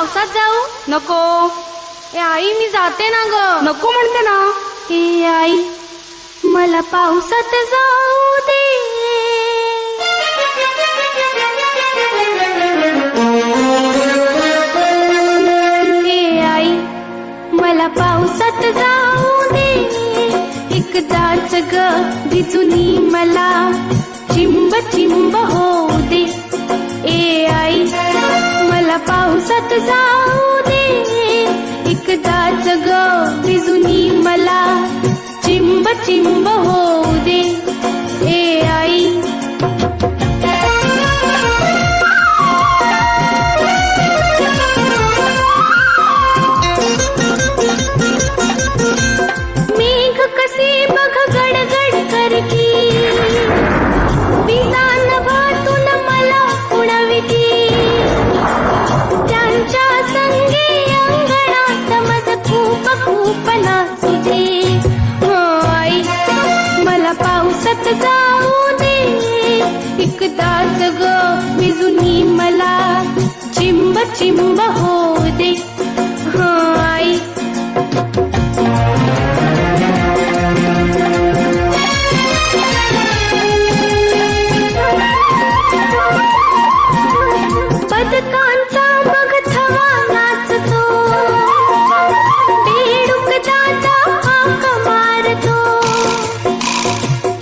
पावसात जाऊ? नको. ए आई मी जाते ना ग. नको म्हणते ना. ए आई मला पावसात जाऊ दे. ए आई मला पावसात जाऊ दे. एकदाच ग भिजुनी मला चिंब चिंब होऊ दे. ए आई मला पावसात जाऊ दे. एकदाच ग भिजुनी मला चिंब चिंब होऊ दे. ए आई मेघ कसे बघ गडगड करकी. विजान भातून मला उडविती. त्यांच्या संगे अंगणात मज खूप खूप नाचू दे. आई मला पावसात जाऊ दे. एकदाच ग भिजुनी मला चिंब चिंब होऊ दे. आई पदकांचा बघ थवा नाचतो. बेडूक दादा हाक मारतो.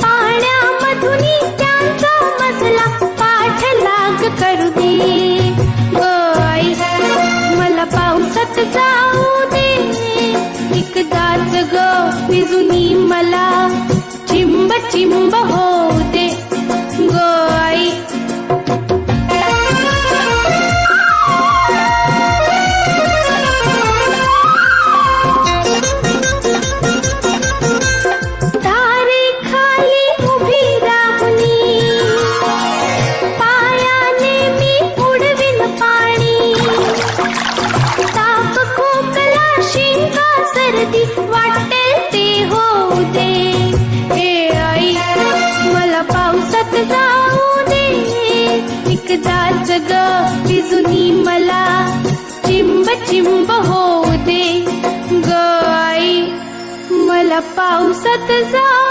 पाण्यामधून त्यांचा मजला पाठ लाग करू दे. आई मला पावसात जाऊ दे. एकदाच ग भिजुनी मला चिंब चिंब होऊ दे. आई तारे खाली उभी राहुनी. पायाने मी उडविन पाणी. ताप खोकला शिंका सर्दी वाटेल ते होऊ दे. ए आई मला पावसात जाऊ दे. एकदाच ग भिजुनी मला चिंब चिंब होऊ दे. ग आई मला पावसात जाऊ